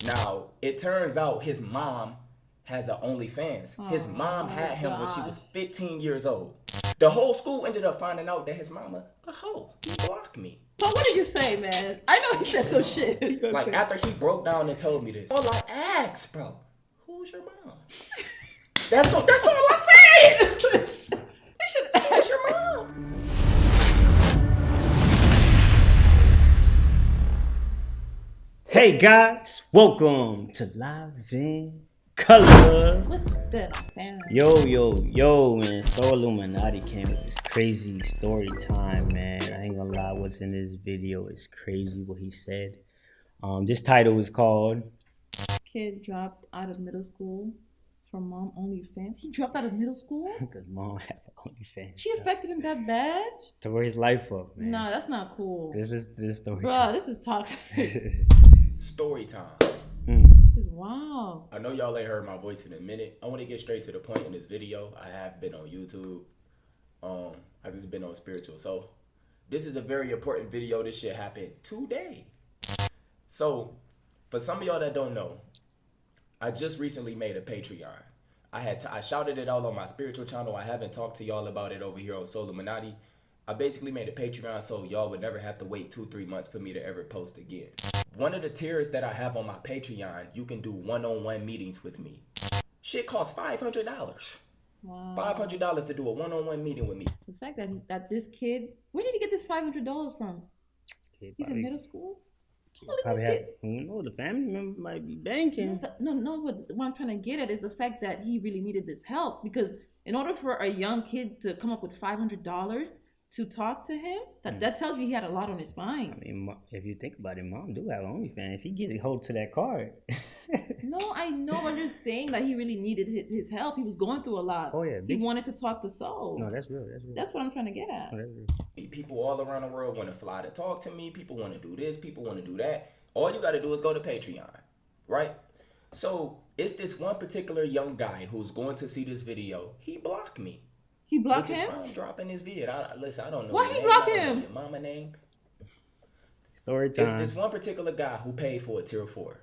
Now, it turns out his mom has an OnlyFans. His mom had him when she was 15 years old. The whole school ended up finding out that his mama a hoe. He blocked me. But what did you say, man? I know he said some shit. Like, after he broke down and told me this, all I asked, bro, who's your mom? That's all I said. He should Who's your mom? Hey guys, welcome to LiveNColor. What's good, man? Yo, man. SoLLUMINATI came with this crazy story time, man. I ain't gonna lie, what's in this video is crazy what he said. This title is called Kid dropped out of middle school from mom OnlyFans. He dropped out of middle school? Because mom had OnlyFans. She affected him that bad? Tore his life up, man. Nah, that's not cool. This story Bro, time. this is toxic. Story time. This is wild. I know y'all ain't heard my voice in a minute. I want to get straight to the point in this video. I have been on YouTube. I've just been on spiritual. So this is a very important video. This shit happened today. So for some of y'all that don't know, I just recently made a Patreon. I shouted it out on my spiritual channel. I haven't talked to y'all about it over here on SoLLUMINATI. I basically made a Patreon so y'all would never have to wait 2-3 months for me to ever post again. One of the tiers that I have on my Patreon, you can do one-on-one meetings with me. Shit costs $500. Wow. $500 to do a one-on-one meeting with me. The fact that this kid, where did he get this $500 from? He's in middle school? Probably the family member might be banking. No, what I'm trying to get at is the fact that he really needed this help, because in order for a young kid to come up with $500 to talk to him, that tells me he had a lot on his mind. I mean, if you think about it, mom do have OnlyFans. If he get a hold to that card. No, I know. I'm just saying that he really needed his help. He was going through a lot. Oh yeah, he wanted to talk to Soul. No, that's real. That's what I'm trying to get at. No, that's real. People all around the world want to fly to talk to me. People want to do this. People want to do that. All you got to do is go to Patreon, right? So it's this one particular young guy who's going to see this video. He blocked me. He blocked him? I'm dropping this vid. Listen, I don't know. Why he blocked him? Your mama name. Story time. It's this one particular guy who paid for a tier 4.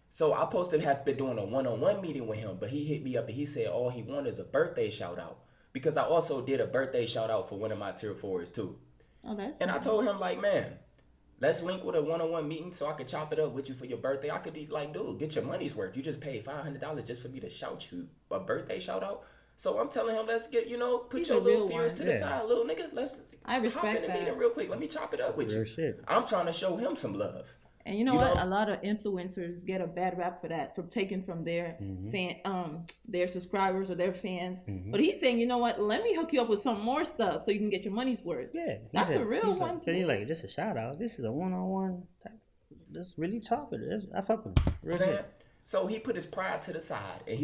So I supposed to have been doing a one-on-one meeting with him, but he hit me up and he said all he wanted is a birthday shout out, because I also did a birthday shout out for one of my tier 4s too. Oh, that's and nice. I told him, like, man, let's link with a one-on-one meeting so I could chop it up with you for your birthday. I could be like, dude, get your money's worth. You just paid $500 just for me to shout you a birthday shout out. So I'm telling him, let's get, put He's your a little real fears one. to the side, little nigga. Let's I respect hop in the that. meeting real quick. Let me chop it up with Real you. shit. I'm trying to show him some love. And you know what? A lot of influencers get a bad rap for that, for taking from their their subscribers or their fans. But he's saying, you know what? Let me hook you up with some more stuff so you can get your money's worth. Yeah, that's a real one. Tell you, like, just a shout out. This is a one-on-one type. Let's really talk with it. I fuck with him. Real shit. So he put his pride to the side, and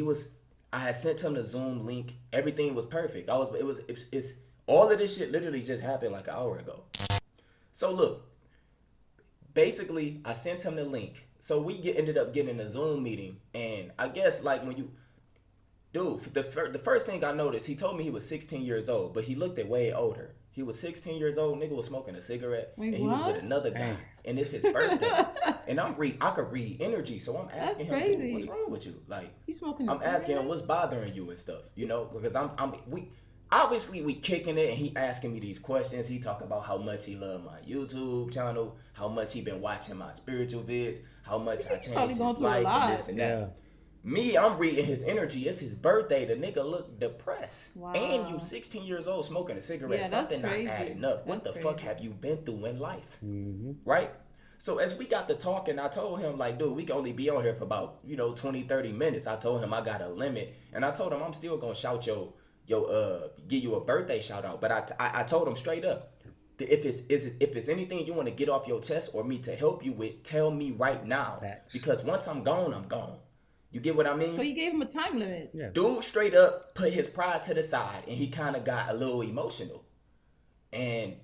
I had sent him the Zoom link. Everything was perfect. It's all of this shit literally just happened like an hour ago. So look, basically I sent him the link. So we ended up getting a Zoom meeting, and I guess like when you, dude, the first thing I noticed, he told me he was 16 years old, but he looked at way older. He was 16 years old. Nigga was smoking a cigarette. Wait, and he was with another guy. And it's his birthday. And I could read energy. So I'm asking him, dude, what's wrong with you? Like, he's smoking a I'm asking him what's bothering you and stuff, because we kicking it, and he asking me these questions. He talk about how much he love my YouTube channel, how much he been watching my spiritual vids, how much I changed his life, and this and that. Me, I'm reading his energy. It's his birthday. The nigga look depressed. Wow. And you 16 years old smoking a cigarette. Yeah, something that's not adding up. What the fuck have you been through in life? Right? So as we got to talking, I told him, like, dude, we can only be on here for about, 20, 30 minutes. I told him I got a limit. And I told him I'm still going to shout give you a birthday shout out. But I told him straight up, if it's anything you want to get off your chest or me to help you with, tell me right now. Facts. Because once I'm gone, I'm gone. You get what I mean? So you gave him a time limit. Yeah. Dude straight up put his pride to the side, and he kind of got a little emotional. And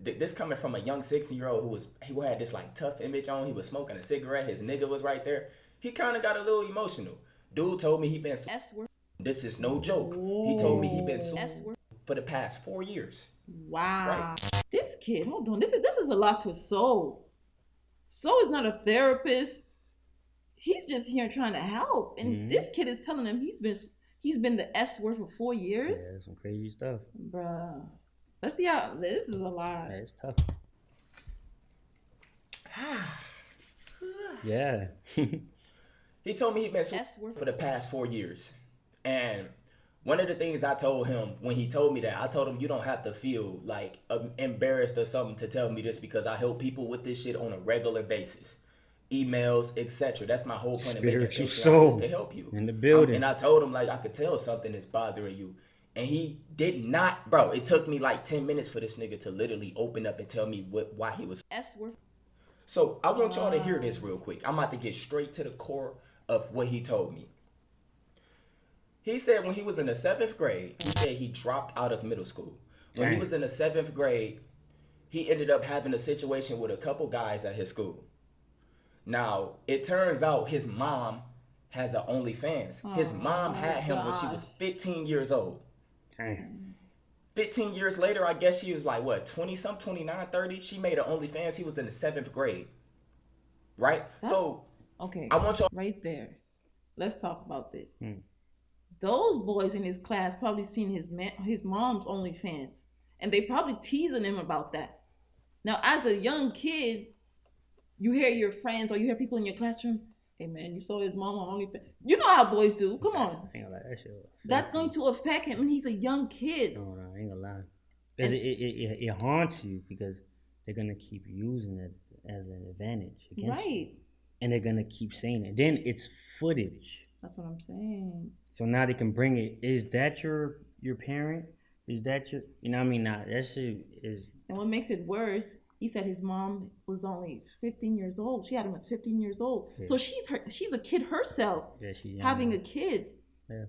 this coming from a young 16-year-old who had this like tough image on. He was smoking a cigarette. His nigga was right there. He kind of got a little emotional. Dude told me he been. This is no joke. He told me he been for the past 4 years. Wow. Right. This kid, hold on. This is a lot for Soul. Soul is not a therapist. He he's just here trying to help, and this kid is telling him he's been the S word for 4 years. Yeah, some crazy stuff, bruh. Let's see how this is a lot. Yeah, it's tough. Yeah. He told me he'd been for the past 4 years. And one of the things I told him when he told me that, I told him you don't have to feel like embarrassed or something to tell me this, because I help people with this shit on a regular basis. Emails, etc. That's my whole point of making Spiritual soul to help you in the building. And I told him, like, I could tell something is bothering you. And he did not, bro. It took me like 10 minutes for this nigga to literally open up and tell me why he was S-word. So I want y'all to hear this real quick. I'm about to get straight to the core of what he told me. He said when he was in the 7th grade, he said he dropped out of middle school. When he was in the 7th grade, he ended up having a situation with a couple guys at his school. Now, it turns out his mom has an OnlyFans. His mom had him when she was 15 years old. 15 years later, I guess she was like, what, 20-something, 29, 30? She made an OnlyFans. He was in the 7th grade. Right? So, okay, I want y'all... Right there. Let's talk about this. Those boys in his class probably seen his mom's OnlyFans. And they probably teasing him about that. Now, as a young kid, you hear your friends or you hear people in your classroom, hey man, you saw his mom on OnlyFans. You know how boys do. Come on. I ain't gonna lie, that shit That's going to affect him when he's a young kid. No, I ain't gonna lie. Because it haunts you, because they're gonna keep using it as an advantage against you. And they're gonna keep saying it. Then it's footage. That's what I'm saying. So now they can bring it. Is that your parent? Is that your, you know what I mean? Nah, that shit is. And what makes it worse, he said his mom was only 15 years old. She had him at 15 years old. Yeah. So she's a kid herself. Yeah, she's young. Having a kid. Yeah,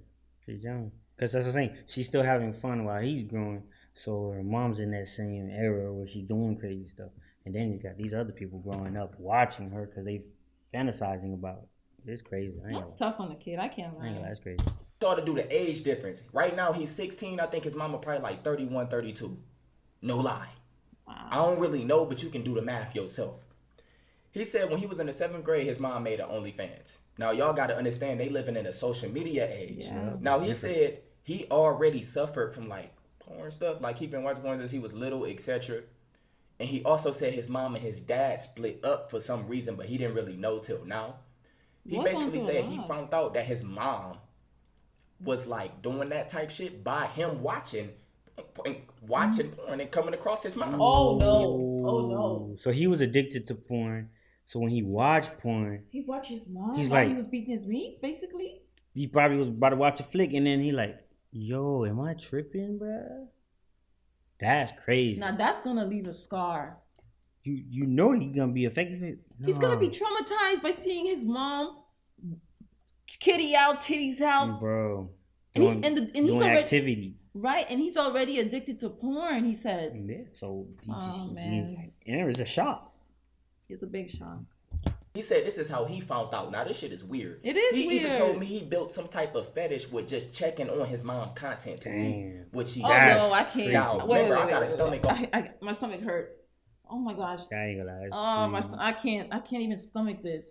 she's young. Because that's what I'm saying. She's still having fun while he's growing. So her mom's in that same era where she's doing crazy stuff. And then you got these other people growing up watching her because they fantasizing about it. It's crazy. That's tough on the kid. I can't lie. That's crazy. Start to do the age difference. Right now he's 16. I think his mama probably like 31, 32. No lie. Wow. I don't really know, but you can do the math yourself. He said when he was in the 7th grade, his mom made an OnlyFans. Now y'all got to understand they living in a social media age. Yeah. Now he said he already suffered from like porn stuff, like he been watching porn since he was little, etc. And he also said his mom and his dad split up for some reason, but he didn't really know till now. He basically said he found out that his mom was like doing that type shit by him watching porn and coming across his mom. Oh no. So he was addicted to porn. So when he watched porn, he watched his mom. He's while like, he was beating his meat, basically. He probably was about to watch a flick, and then he like, yo, am I tripping, bruh? That's crazy. Now that's gonna leave a scar. You know he's gonna be affected. No. He's gonna be traumatized by seeing his mom kitty out, titties out, bro. And he's already activity. Right, and he's already addicted to porn. He said. Yeah, so man, it's a shock. It's a big shock. He said this is how he found out. Now this shit is weird. It is weird. He even told me he built some type of fetish with just checking on his mom content to see what she. Oh no, I can't. Now, remember, I got a stomach. My stomach hurt. Oh my gosh. I ain't gonna lie. I can't even stomach this.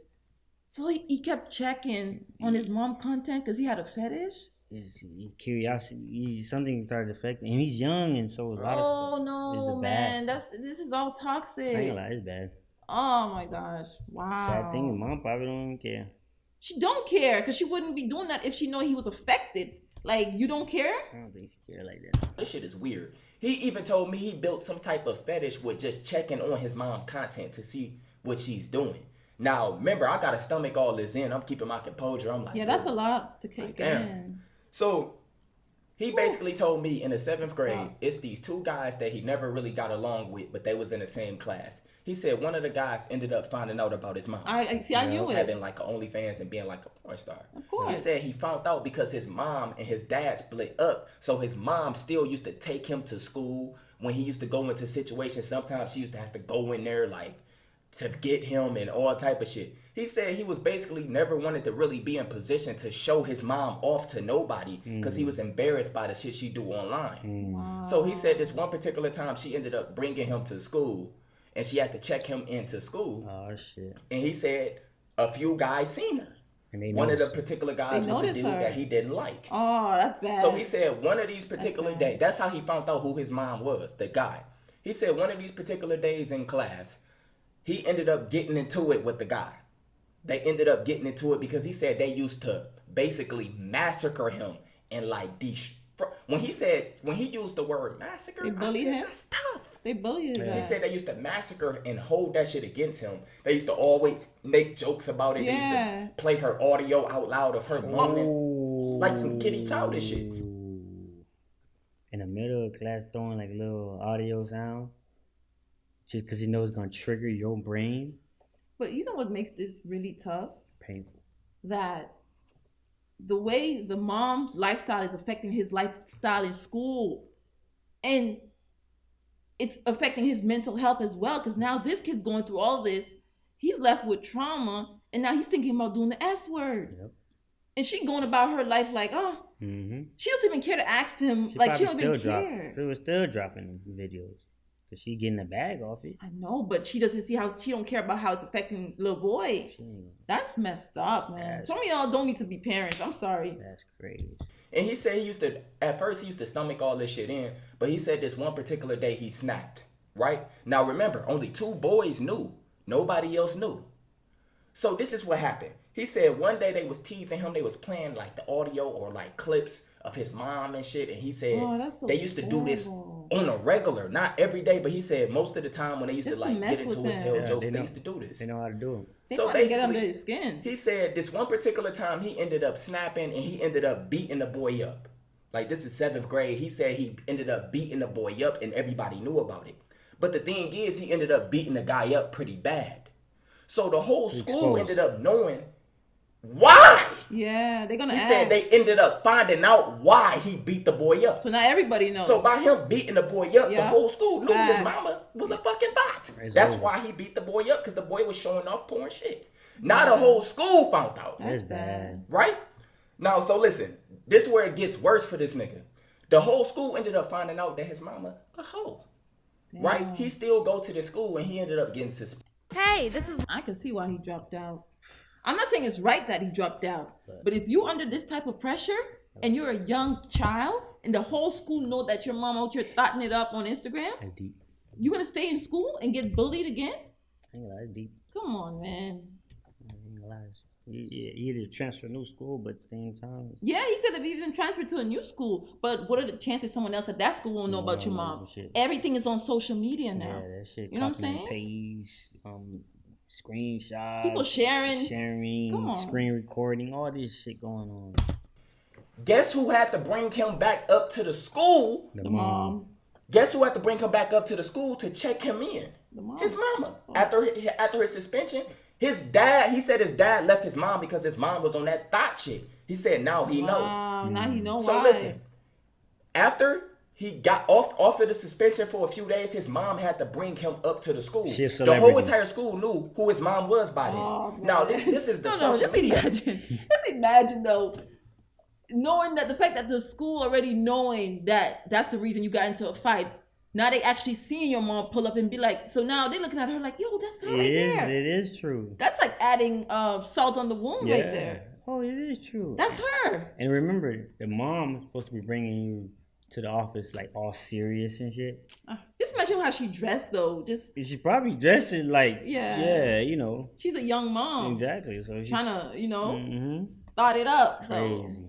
So he kept checking on his mom content because he had a fetish. His curiosity, something started affecting him. He's young, and so a lot of stuff. Oh no, man, this is all toxic. I ain't gonna lie, it's bad. Oh my gosh! Wow. Sad thing, your mom probably don't even care. She don't care because she wouldn't be doing that if she know he was affected. Like, you don't care? I don't think she care like that. This shit is weird. He even told me he built some type of fetish with just checking on his mom content to see what she's doing. Now, remember, I got to stomach all this in. I'm keeping my composure. I'm like, yeah, that's a lot to take in. So he basically told me in the 7th grade, it's these two guys that he never really got along with, but they was in the same class. He said one of the guys ended up finding out about his mom. I knew it. Having like an OnlyFans and being like a porn star. Of course. He said he found out because his mom and his dad split up. So his mom still used to take him to school. When he used to go into situations, sometimes she used to have to go in there like to get him and all type of shit. He said he was basically never wanted to really be in position to show his mom off to nobody because he was embarrassed by the shit she do online. Wow. So he said this one particular time she ended up bringing him to school and she had to check him into school. Oh, shit. And he said a few guys seen her. And one of the particular guys was the dude that he didn't like. Oh, that's bad. So he said one of these particular days, that's how he found out who his mom was, the guy. He said one of these particular days in class, he ended up getting into it with the guy. They ended up getting into it because he said they used to basically massacre him and like when he used the word massacre, they bullied him. That's tough. They bullied him. He said they used to massacre and hold that shit against him. They used to always make jokes about it. They used to play her audio out loud of her moaning, like some kitty childish shit. In the middle of class, throwing like little audio sound, just because he knows it's gonna trigger your brain. But you know what makes this really tough? Painful. That the way the mom's lifestyle is affecting his lifestyle in school, and it's affecting his mental health as well. Because now this kid's going through all this, he's left with trauma, and now he's thinking about doing the S word. Yep. And she going about her life like, oh, she doesn't even care to ask him. Like she don't even care. They were still dropping videos. Cause she getting a bag off it. I know, but she doesn't see how she don't care about how it's affecting little boy. That's messed up, man. Some of y'all don't need to be parents. I'm sorry. That's crazy. And he said at first he used to stomach all this shit in, but he said this one particular day he snapped, right? Now remember, only 2 boys knew. Nobody else knew. So this is what happened. He said one day they was teasing him. They was playing like the audio or like clips of his mom and shit. And he said they used to do this on a regular, not every day, but he said most of the time when they used to like get into it, tell jokes, they used to do this. They know how to do it. So basically, get under his skin. He said this one particular time he ended up snapping and he ended up beating the boy up. Like this is 7th grade. He said he ended up beating the boy up and everybody knew about it. But the thing is, he ended up beating the guy up pretty bad. So the whole school ended up knowing why. Yeah, they're gonna ask. He said they ended up finding out why he beat the boy up. So now everybody knows. So by him beating the boy up, the whole school knew his mama was a fucking thot. That's why he beat the boy up, because the boy was showing off porn shit. Now the whole school found out. That's bad. Right? Now, so listen, this is where it gets worse for this nigga. The whole school ended up finding out that his mama a hoe. Damn. Right? He still go to the school and he ended up getting suspended. Hey, I can see why he dropped out. I'm not saying it's right that he dropped out, but if you're under this type of pressure and you're a young child and the whole school know that your mom out here thotting it up on Instagram, you gonna stay in school and get bullied again? I ain't gonna lie, it's deep. Come on, man. I ain't gonna lie. He either transfer to new school, but at the same time, yeah, he could have even transferred to a new school. But what are the chances someone else at that school won't know about your mom? Everything is on social media now. Yeah, that shit. You know what I'm saying? Page, screenshots, people sharing, screen recording, all this shit going on. Guess who had to bring him back up to the school? The mom. Guess who had to bring him back up to the school to check him in? The mom. His mama. After his suspension, he said his dad left his mom because his mom was on that thought shit. He said now he know. Now he know why. So listen, after he got off of the suspension for a few days, his mom had to bring him up to the school. The whole entire school knew who his mom was by then. Now this is the social media. Just imagine though, knowing that the fact that the school already knowing that that's the reason you got into a fight. Now they actually seeing your mom pull up and be like, so now they looking at her like, yo, that's her right there. It is true. That's like adding salt on the wound right there. Oh, it is true. That's her. And remember, the mom is supposed to be bringing you to the office like all serious and shit. Just imagine how she dressed though. She probably dressing like you know. She's a young mom. Exactly. So she's trying to, thought it up. So. Crazy.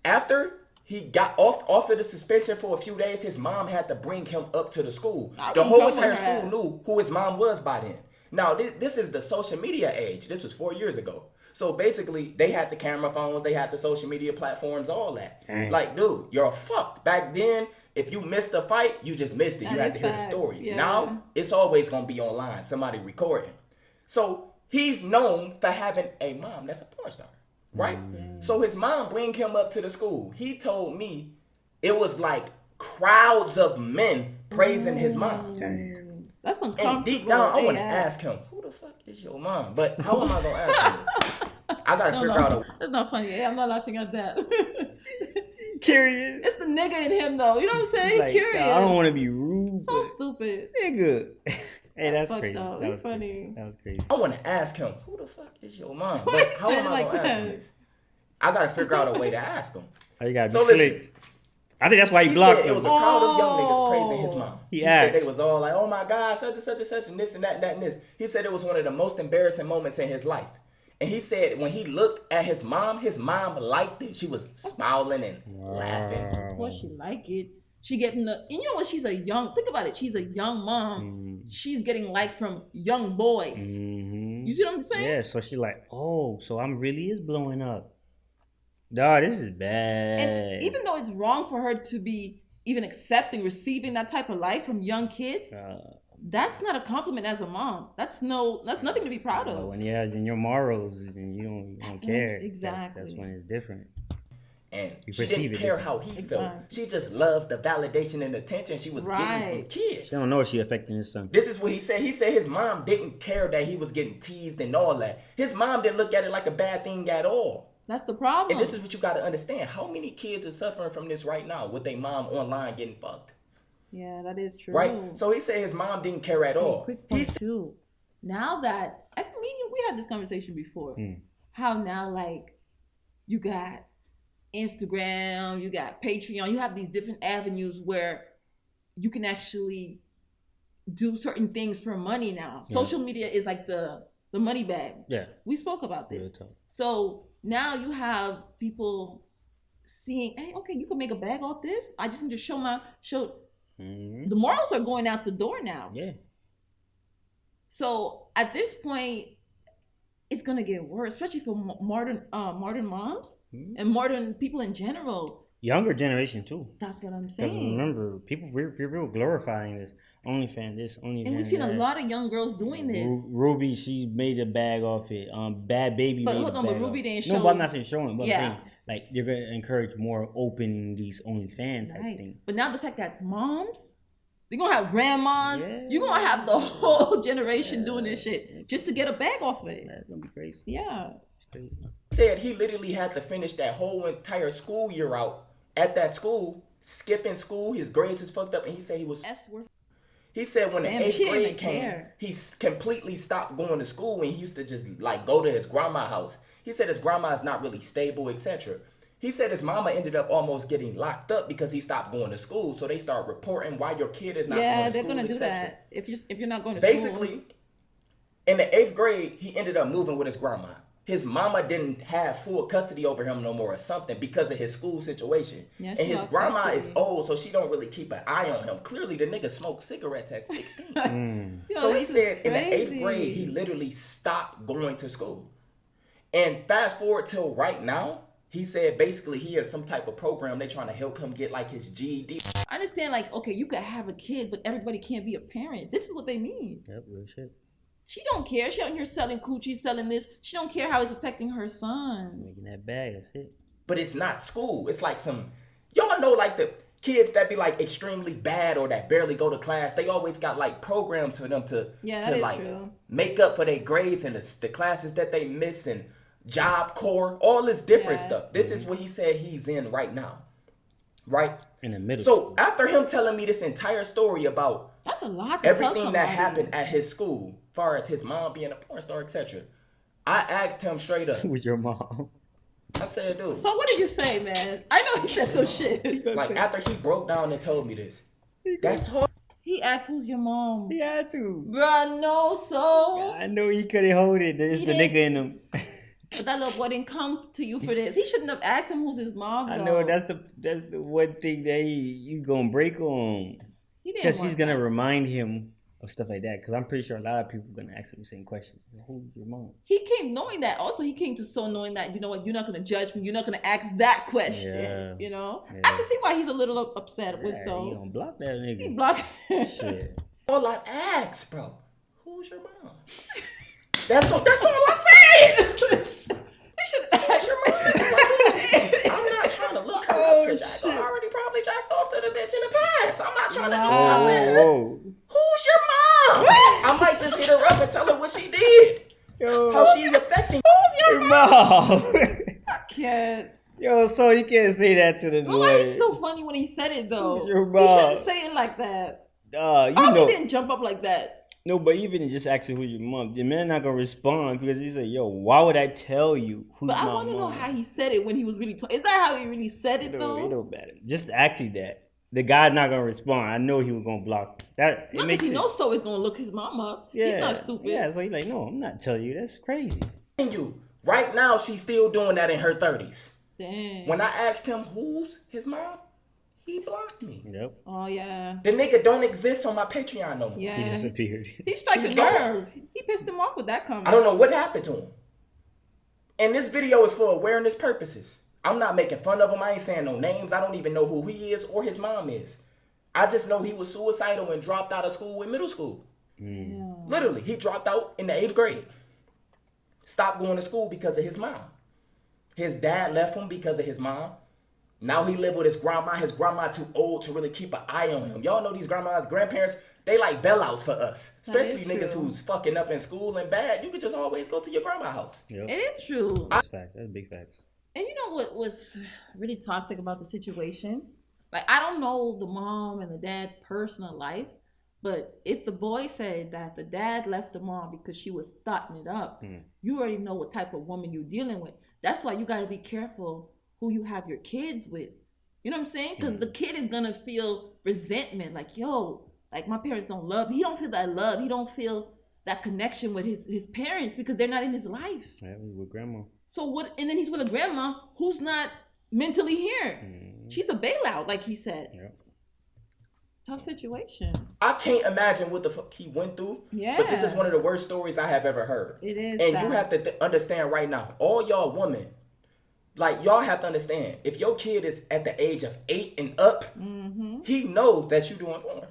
After he got off of the suspension for a few days, his mom had to bring him up to the school. The whole entire school knew who his mom was by then. Now, this is the social media age. This was 4 years ago. So basically, they had the camera phones, they had the social media platforms, all that. Dang. Like, dude, you're fucked. Back then, if you missed a fight, you just missed it. You had to hear the stories. Yeah. Now, it's always going to be online, somebody recording. So he's known for having a mom that's a porn star. Right? So his mom bring him up to the school. He told me it was like crowds of men praising his mom. Damn. That's uncomfortable. And deep down, I want to ask him, who the fuck is your mom? But how am I going to ask him this? I got to figure out a... That's not funny. Yeah, I'm not laughing at that. Curious. It's the nigga in him, though. You know what I'm saying? Like, curious. I don't want to be rude. So stupid. Nigga. Hey, that's fucked crazy. up. That It's was funny. crazy. That was crazy. I want to ask him, who the fuck is your mom? Why But you how said am it I like gonna ask him that? this? I gotta figure out a way to ask him. Oh, you gotta be So listen, slick. I think that's why he He blocked said it was a him. crowd of young niggas praising his mom. He said they asked. was all like, "Oh my God, such and such and such and this and that and that and this." He said it was one of the most embarrassing moments in his life. And he said when he looked at his mom liked it. She was smiling and laughing. Of course she like it. She getting the, and you know what? She's a young. Think about it. She's a young mom. She's getting like from young boys. Mm-hmm. You see what I'm saying? Yeah. So she's like, oh, so I'm really is blowing up. Dog, this is bad. And even though it's wrong for her to be even receiving that type of life from young kids, that's not a compliment as a mom. That's nothing to be proud of. When you have in your morals and you don't care, exactly. That's when it's different. And You she perceive didn't it care different. how he felt. She just loved the validation and attention she was getting from kids. She don't know if she affecting his son. This is what he said. He said his mom didn't care that he was getting teased and all that. His mom didn't look at it like a bad thing at all. That's the problem. And this is what you got to understand. How many kids are suffering from this right now with their mom online getting fucked? Yeah, that is true. Right? So he said his mom didn't care at all. Quick point too. Now that we had this conversation before. How now like you got Instagram, you got Patreon, you have these different avenues where you can actually do certain things for money now. Yeah. Social media is like the money bag. Yeah. We spoke about this. So now you have people seeing, hey, okay, you can make a bag off this. I just need to show the morals are going out the door now. Yeah. So at this point, it's gonna get worse, especially for modern moms and modern people in general. Younger generation too. That's what I'm saying. Because remember, we're glorifying this OnlyFans, OnlyFans. And we've seen a lot of young girls doing this. Ruby, she made a bag off it. Bad Baby. But hold on, but Ruby didn't show. No, but I'm not saying showing. But I'm saying like you're gonna encourage more open these OnlyFans type thing. But now the fact that moms, they're gonna have grandmas. Yeah. You're gonna have the whole generation doing this shit just to get a bag off of it. That's gonna be crazy. Yeah. It's crazy. He said he literally had to finish that whole entire school year out at that school, skipping school. His grades was fucked up, and he said he was. He said when the 8th grade came, he completely stopped going to school, and he used to just like go to his grandma's house. He said his grandma is not really stable, etc. He said his mama ended up almost getting locked up because he stopped going to school. So they start reporting why your kid is not going to school. Yeah, they're gonna do that if you're not going to school. Basically, in the 8th grade, he ended up moving with his grandma. His mama didn't have full custody over him no more or something because of his school situation. Yeah, and his grandma is old, so she don't really keep an eye on him. Clearly, the nigga smoked cigarettes at 16. So he said in the 8th grade, he literally stopped going to school. And fast forward till right now, he said basically he has some type of program. They're trying to help him get like his GED. I understand like, okay, you could have a kid, but everybody can't be a parent. This is what they mean. Yep, real shit. She don't care. She out here selling coochie, selling this. She don't care how it's affecting her son. Making that bag, that's it. But it's not school. It's like y'all know like the kids that be like extremely bad or that barely go to class. They always got like programs for them to like make up for their grades and the classes that they miss and Job Corps, all this different stuff. This is what he said he's in right now. Right? In the middle. So after him telling me this entire story about that's a lot to everything that happened at his school, as far as his mom being a porn star, etc. I asked him straight up. Who's your mom? I said, dude. So what did you say, man? I know he said some shit. Like after he broke down and told me this. That's hard. He asked, who's your mom? He had to. Bruh, no, so. I know he couldn't hold it. It's the nigga in him. But that little boy didn't come to you for this. He shouldn't have asked him who's his mom. I know that's the one thing that you gonna break on. Because he's gonna remind him of stuff like that. Because I'm pretty sure a lot of people are gonna ask him the same question. Who's your mom? He came knowing that. Also, he came to so knowing that, you know what, you're not gonna judge me. You're not gonna ask that question. Yeah. You know? Yeah. I can see why he's a little upset with so. He gonna block that nigga. He blocked. Shit. All I asked, bro. Who's your mom? That's all I said. He should ask your mom. I'm not trying to look her up to jack. I already probably jacked off to the bitch in the past. I'm not trying to do nothing. Who's your mom? I might just hit her up and tell her what she did. How she's affecting. Who's your mom? I can't. Yo, so you can't say that to the boy. Why is so funny when he said it though? Who's your mom? He shouldn't say it like that. You know. He didn't jump up like that. No, but even just asking who's your mom, the man not gonna respond because he said, "Yo, why would I tell you who's But my I mom?" want to know how he said it when he was really talking. Is that how he really said it though? It don't matter. Just actually that the guy not gonna respond. I know he was gonna block that. It Not makes because he it, knows so is gonna look his mom up. yeah, He's not stupid. Yeah, so he's like, no, I'm not telling you. That's crazy. You right now, she's still doing that in her 30s. Dang. When I asked him who's his mom, he blocked me. Yep. Oh yeah. The nigga don't exist on my Patreon no more. Yeah. He disappeared. He struck a He's gone. nerve. He pissed him off with that comment. I don't know what happened to him. And this video is for awareness purposes. I'm not making fun of him. I ain't saying no names. I don't even know who he is or his mom is. I just know he was suicidal and dropped out of school in middle school. Yeah. Literally, he dropped out in the 8th grade. Stopped going to school because of his mom. His dad left him because of his mom. Now he live with his grandma. His grandma too old to really keep an eye on him. Y'all know these grandmas, grandparents, they like bailouts for us. Especially niggas who's fucking up in school and bad. You could just always go to your grandma's house. Yep. It is true. That's facts. That's big facts. And you know what was really toxic about the situation? Like, I don't know the mom and the dad personal life, but if the boy said that the dad left the mom because she was starting it up, you already know what type of woman you're dealing with. That's why you got to be careful who you have your kids with. You know what I'm saying? Because the kid is going to feel resentment. Like, yo, like my parents don't love me. He don't feel that love. He don't feel that connection with his parents because they're not in his life. Yeah, he's with grandma. So what? And then he's with a grandma who's not mentally here. She's a bailout, like he said. Yep. Tough situation. I can't imagine what the fuck he went through. Yeah. But this is one of the worst stories I have ever heard. It is. And sad. you have to understand right now, all y'all women, like y'all have to understand, if your kid is at the age of 8 and up, he knows that you doing porn.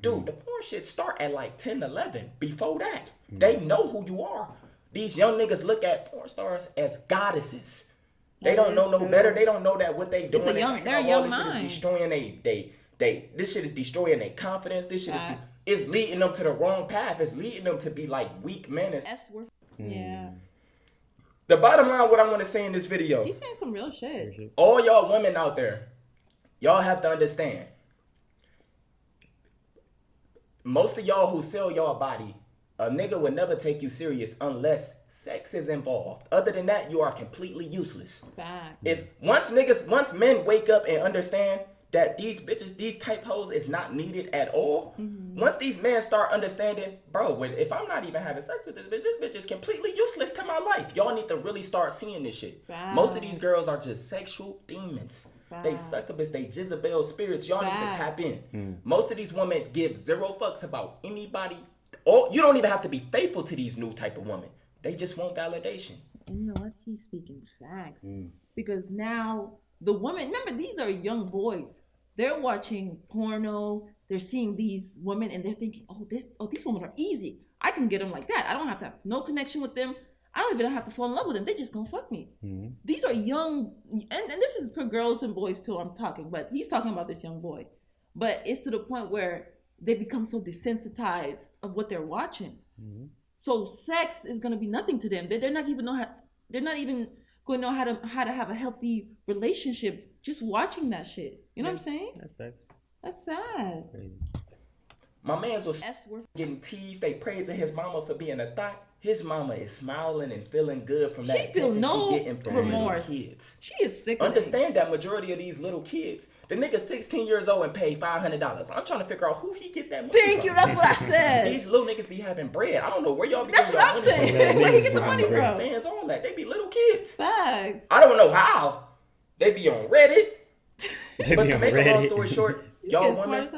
Dude, the porn shit start at like 10, 11. Before that, they know who you are. These young niggas look at porn stars as goddesses. They don't know no better. They don't know that what they doing. They're a young this shit mind. is destroying this shit is destroying their confidence. This shit is leading them to the wrong path. It's leading them to be like weak men. Yeah. The bottom line, what I want to say in this video, He's saying some real shit. all y'all women out there, y'all have to understand. Most of y'all who sell y'all body, a nigga would never take you serious unless sex is involved. Other than that, you are completely useless. Facts. If once men wake up and understand that these bitches, these type hoes is not needed at all. Once these men start understanding, bro, if I'm not even having sex with this bitch is completely useless to my life. Y'all need to really start seeing this shit. Facts. Most of these girls are just sexual demons. They Facts. succubus, they Jezebel spirits. Y'all need to tap in. Most of these women give zero fucks about anybody. Or you don't even have to be faithful to these new type of women. They just want validation. And you know what? He's speaking facts. Because now the women, remember, these are young boys. They're watching porno. They're seeing these women and they're thinking, these women are easy. I can get them like that. I don't have to have no connection with them. I don't even have to fall in love with them. They just gonna fuck me. These are young, and this is for girls and boys too, I'm talking, but he's talking about this young boy. But it's to the point where they become so desensitized of what they're watching. So sex is gonna be nothing to them. They're not even going to know how to have a healthy relationship just watching that shit. You know what I'm saying? That's sad. My man's was getting teased. They praising his mama for being a thought. His mama is smiling and feeling good from that She feel attention no she getting from remorse. little kids. She is sick. Understand that majority of these little kids, the nigga 16 years old and paid $500. I'm trying to figure out who he get that money Thank from. you. That's what I said. These little niggas be having bread. I don't know where y'all be That's getting what y'all I'm money saying. from. Where he get the money from? Fans, all that. They be little kids. Facts. I don't know how. They be on Reddit. But to make a long story short, y'all women,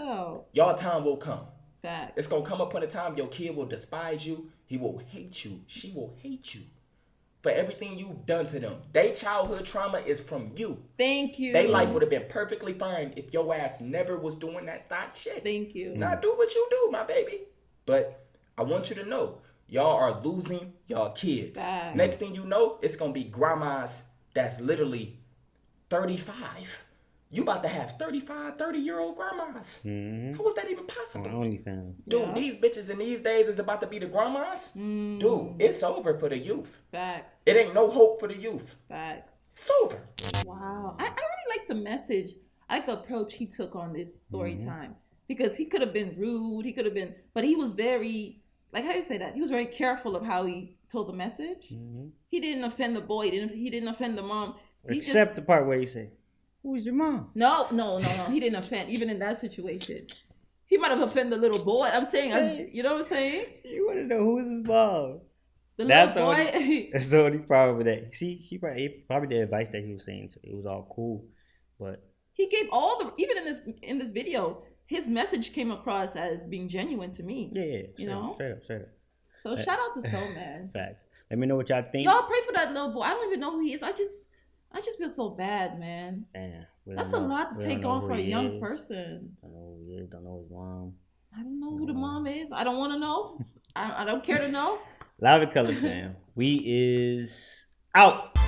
y'all time will come. Facts. It's gonna come upon a time your kid will despise you. He will hate you. She will hate you for everything you've done to them. Their childhood trauma is from you. Thank you. Their life would have been perfectly fine if your ass never was doing that thought shit. Thank you. Now do what you do, my baby. But I want you to know, y'all are losing y'all kids. Facts. Next thing you know, it's gonna be grandmas that's literally 35. You about to have 35, 30-year-old grandmas. How was that even possible? On OnlyFans. Dude, these bitches in these days is about to be the grandmas. Dude, it's over for the youth. Facts. It ain't no hope for the youth. Facts. It's over. Wow. I really like the message. I like the approach he took on this story time. because he could have been rude. He could have been, but he was very, like, how do you say that? He was very careful of how he told the message. Mm-hmm. He didn't offend the boy. He didn't offend the mom. Except the part where he said, "Who's your mom?" No. He didn't offend. Even in that situation, he might have offended the little boy. I'm saying, you know what I'm saying? You want to know who's his mom? The little boy. That's the only problem with that. See, he probably the advice that he was saying. It was all cool, but he gave all the, even in this video, his message came across as being genuine to me. Yeah, you know, straight up. So shout out to Soul, man. Facts. Let me know what y'all think. Y'all pray for that little boy. I don't even know who he is. I just feel so bad, man. Damn, that's a lot to take on for a young person. Don't know who he is. Don't know his mom. I don't know who the mom is. I don't want to know. I don't care to know. LiveNColor fam, we is out.